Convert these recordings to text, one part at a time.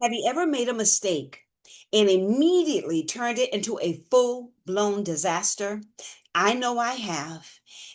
Have you ever made a mistake and immediately turned it into a full-blown disaster? I know I have.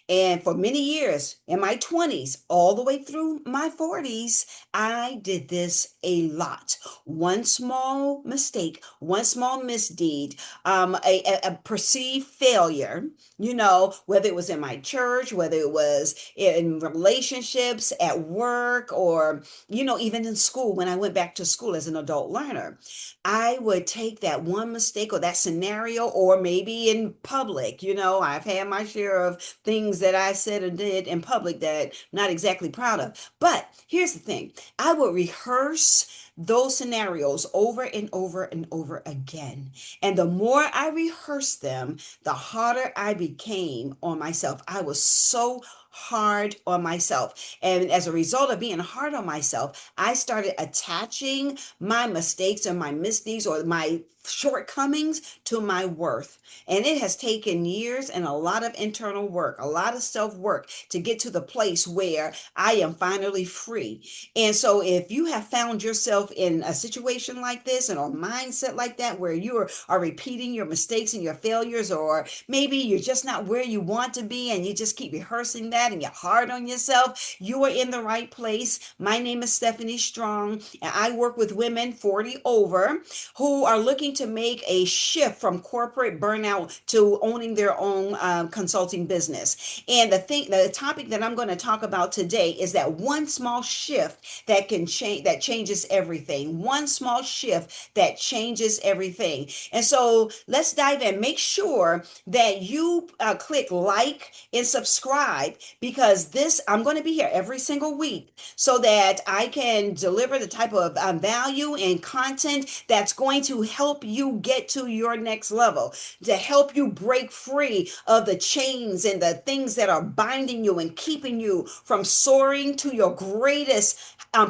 And for many years, in my 20s, all the way through my 40s, I did this a lot. One small mistake, one small misdeed, a perceived failure, whether it was in my church, whether it was in relationships, at work, or even in school, when I went back to school as an adult learner, I would take that one mistake or that scenario, or maybe in public. I've had my share of things that I said and did in public that I'm not exactly proud of. But here's the thing, I would rehearse those scenarios over and over and over again. And the more I rehearsed them, the harder I became on myself. I was so hard on myself. And as a result of being hard on myself, I started attaching my mistakes and my misdeeds or my shortcomings to my worth. And it has taken years and a lot of internal work, a lot of self work to get to the place where I am finally free. And so, if you have found yourself in a situation like this and a mindset like that, where you are repeating your mistakes and your failures, or maybe you're just not where you want to be and you just keep rehearsing that and you're hard on yourself, you are in the right place. My name is Stephanie Strong, and I work with women 40 over who are looking to make a shift from corporate burnout to owning their own consulting business. And the topic that I'm going to talk about today is that one small shift that can change, that changes everything. One small shift that changes everything. And so let's dive in. Make sure that you click like and subscribe, because I'm going to be here every single week so that I can deliver the type of value and content that's going to help you get to your next level, to help you break free of the chains and the things that are binding you and keeping you from soaring to your greatest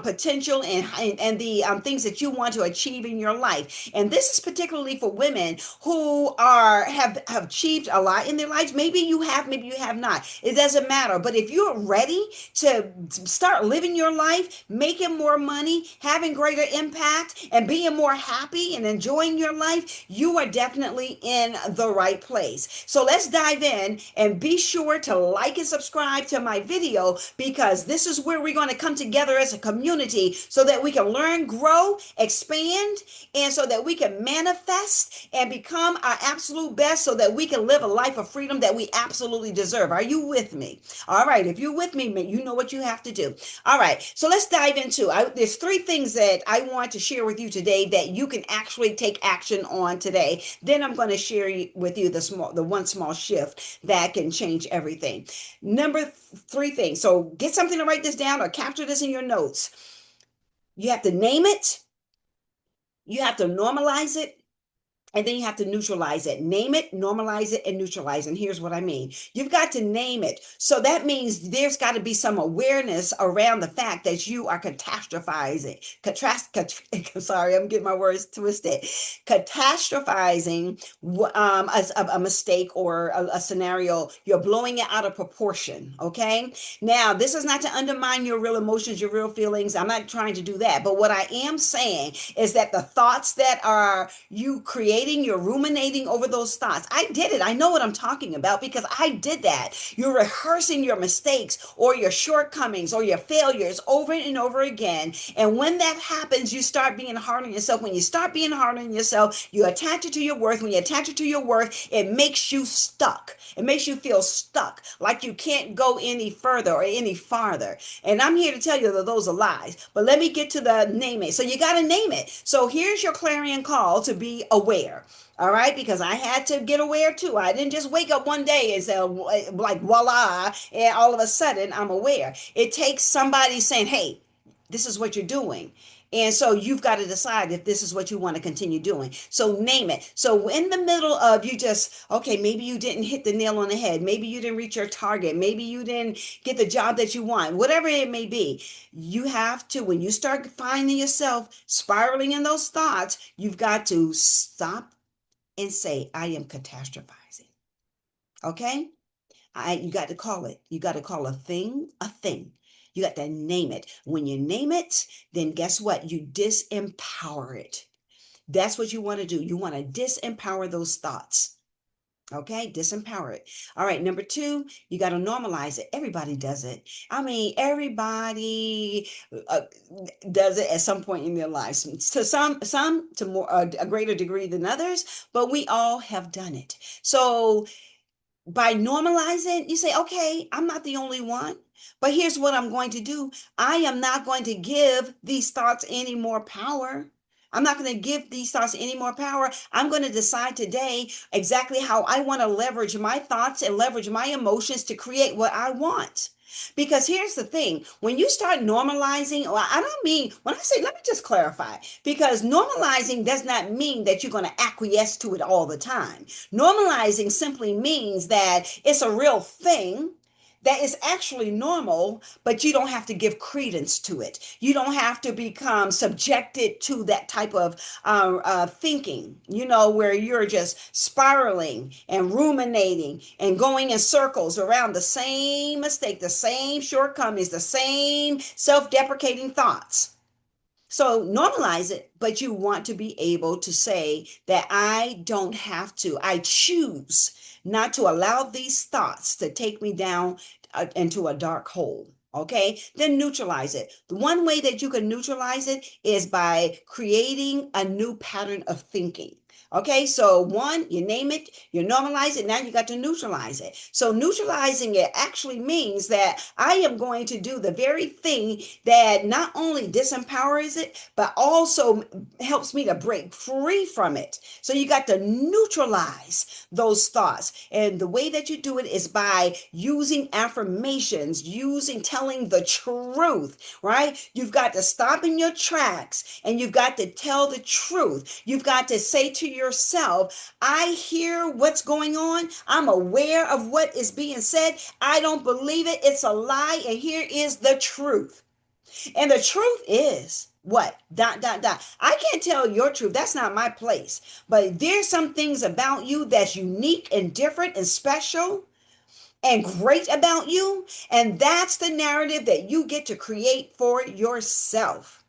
potential, and the things that you want to achieve in your life. And this is particularly for women who have achieved a lot in their lives. Maybe you have, maybe you have not. It doesn't matter. But if you're ready to start living your life, making more money, having greater impact, and being more happy and enjoying your life, you are definitely in the right place. So let's dive in, and be sure to like and subscribe to my video, because this is where we're going to come together as a community so that we can learn, grow, expand, and so that we can manifest and become our absolute best, so that we can live a life of freedom that we absolutely deserve. Are you with me? All right. If you're with me, you know what you have to do. All right. So let's dive into. There's three things that I want to share with you today that you can actually take action on today. Then I'm going to share with you the one small shift that can change everything. Number three things. So get something to write this down or capture this in your notes. You have to name it. You have to normalize it, and then you have to neutralize it. Name it, normalize it, and neutralize. And here's what I mean. You've got to name it. So that means there's got to be some awareness around the fact that you are catastrophizing. Sorry, I'm getting my words twisted. Catastrophizing a mistake or a scenario. You're blowing it out of proportion. Okay. Now, this is not to undermine your real emotions, your real feelings. I'm not trying to do that. But what I am saying is that the thoughts that are you creating, you're ruminating over those thoughts. I did it. I know what I'm talking about because I did that. You're rehearsing your mistakes or your shortcomings or your failures over and over again. And when that happens, you start being hard on yourself. When you start being hard on yourself, you attach it to your worth. When you attach it to your worth, it makes you stuck. It makes you feel stuck, like you can't go any further or any farther. And I'm here to tell you that those are lies. But let me get to the name it. So you got to name it. So here's your clarion call to be aware. All right, because I had to get aware too. I didn't just wake up one day and say, like, voila, and all of a sudden I'm aware. It takes somebody saying, hey, this is what you're doing. And so you've got to decide if this is what you want to continue doing. So name it. So in the middle of you just, okay, maybe you didn't hit the nail on the head. Maybe you didn't reach your target. Maybe you didn't get the job that you want. Whatever it may be, you have to, when you start finding yourself spiraling in those thoughts, you've got to stop and say, I am catastrophizing. Okay? You got to call it. You got to call a thing a thing. You got to name it. When you name it, then guess what? You disempower it. That's what you want to do. You want to disempower those thoughts. Okay, disempower it. All right, number two, you got to normalize it. Everybody does it. I mean, everybody does it at some point in their lives. To some to more a greater degree than others, but we all have done it. So by normalizing, you say, okay, I'm not the only one, but here's what I'm going to do. I am not going to give these thoughts any more power. I'm not going to give these thoughts any more power. I'm going to decide today exactly how I want to leverage my thoughts and leverage my emotions to create what I want. Because here's the thing, when you start normalizing, or I don't mean, when I say, let me just clarify, because normalizing does not mean that you're going to acquiesce to it all the time. Normalizing simply means that it's a real thing that is actually normal, but you don't have to give credence to it. You don't have to become subjected to that type of thinking, where you're just spiraling and ruminating and going in circles around the same mistake, the same shortcomings, the same self deprecating thoughts. So normalize it, but you want to be able to say that I don't have to. I choose not to allow these thoughts to take me down into a dark hole. Okay, then neutralize it. The one way that you can neutralize it is by creating a new pattern of thinking. Okay, so one, you name it, you normalize it, now you got to neutralize it. So neutralizing it actually means that I am going to do the very thing that not only disempowers it, but also helps me to break free from it. So you got to neutralize those thoughts. And the way that you do it is by using affirmations, using telling the truth, right? You've got to stop in your tracks and you've got to tell the truth. You've got to say to yourself, I hear what's going on. I'm aware of what is being said. I don't believe it. It's a lie. And here is the truth. And the truth is what? Dot, dot, dot. I can't tell your truth. That's not my place. But there's some things about you that's unique and different and special and great about you. And that's the narrative that you get to create for yourself.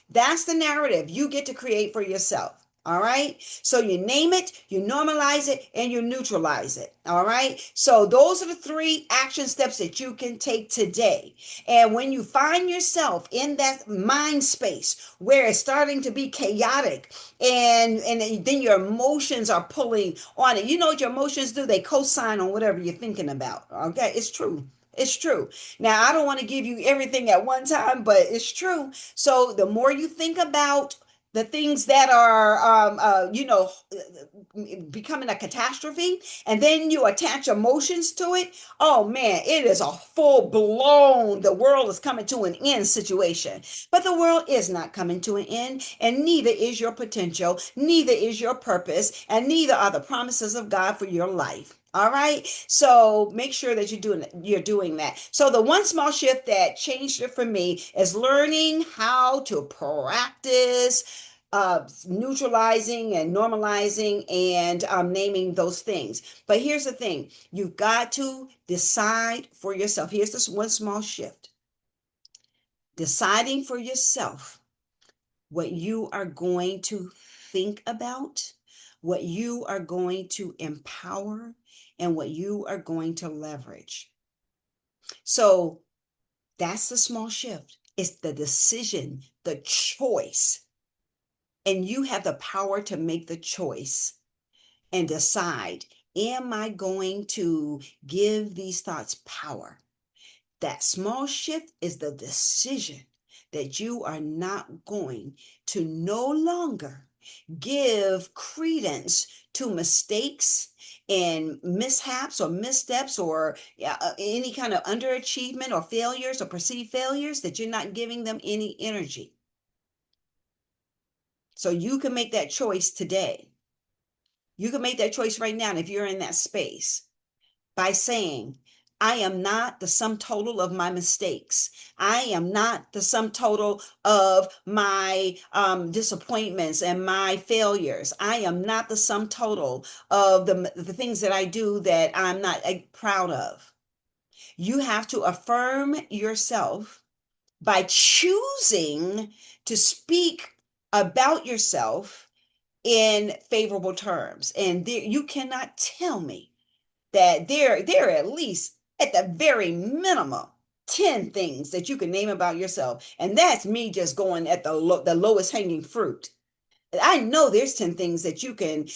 That's the narrative you get to create for yourself. All right. So you name it, you normalize it, and you neutralize it. All right. So those are the three action steps that you can take today. And when you find yourself in that mind space where it's starting to be chaotic and then your emotions are pulling on it, you know what your emotions do? They co-sign on whatever you're thinking about. Okay. It's true. It's true. Now, I don't want to give you everything at one time, but it's true. So the more you think about the things that are, becoming a catastrophe, and then you attach emotions to it, oh man, it is a full blown, the world is coming to an end situation. But the world is not coming to an end, and neither is your potential, neither is your purpose, and neither are the promises of God for your life. All right. So make sure that you're doing that. So the one small shift that changed it for me is learning how to practice neutralizing and normalizing and naming those things. But here's the thing. You've got to decide for yourself. Here's this one small shift. Deciding for yourself what you are going to think about, what you are going to empower, and what you are going to leverage. So that's the small shift. It's the decision, the choice. And you have the power to make the choice and decide, am I going to give these thoughts power? That small shift is the decision that you are not going to no longer give credence to mistakes and mishaps or missteps or any kind of underachievement or failures or perceived failures, that you're not giving them any energy. So you can make that choice today. You can make that choice right now if you're in that space by saying, I am not the sum total of my mistakes. I am not the sum total of my disappointments and my failures. I am not the sum total of the things that I do that I'm not proud of. You have to affirm yourself by choosing to speak about yourself in favorable terms. And there, you cannot tell me that there are at least, at the very minimum, 10 things that you can name about yourself. And that's me just going at the lowest hanging fruit. I know there's 10 things that you can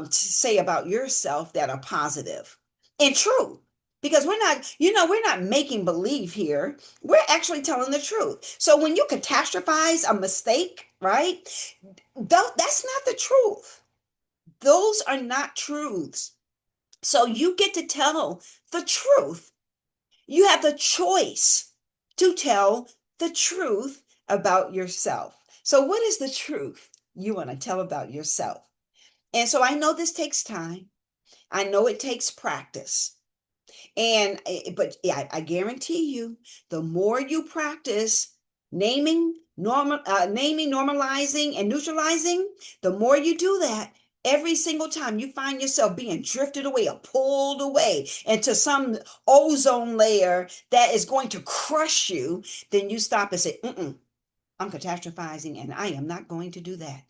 say about yourself that are positive and true. Because we're not making believe here. We're actually telling the truth. So when you catastrophize a mistake, right? That's not the truth. Those are not truths. So you get to tell the truth. You have the choice to tell the truth about yourself. So, what is the truth you want to tell about yourself? And so I know this takes time. I know it takes practice. And but yeah, I guarantee you, the more you practice naming, normalizing, and neutralizing, the more you do that, every single time you find yourself being drifted away or pulled away into some ozone layer that is going to crush you, then you stop and say, I'm catastrophizing and I am not going to do that.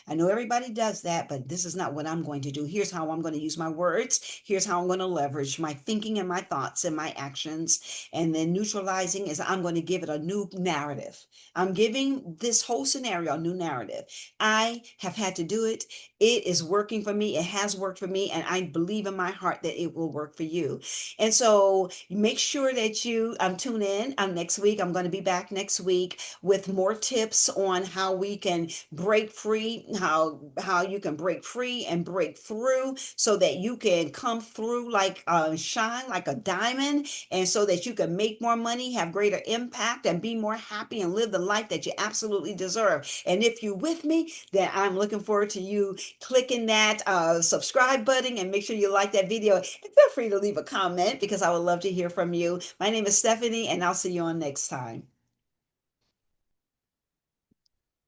I know everybody does that, but this is not what I'm going to do. Here's how I'm going to use my words. Here's how I'm going to leverage my thinking and my thoughts and my actions. And then neutralizing is I'm going to give it a new narrative. I'm giving this whole scenario a new narrative. I have had to do it. It is working for me. It has worked for me. And I believe in my heart that it will work for you. And so make sure that you tune in next week. I'm going to be back next week with more tips on how we can break free, how you can break free and break through so that you can come through like shine like a diamond, and so that you can make more money, have greater impact, and be more happy and live the life that you absolutely deserve. And if you're with me, then I'm looking forward to you clicking that subscribe button, and make sure you like that video, and feel free to leave a comment because I would love to hear from you. My name is Stephanie, and I'll see you on next time.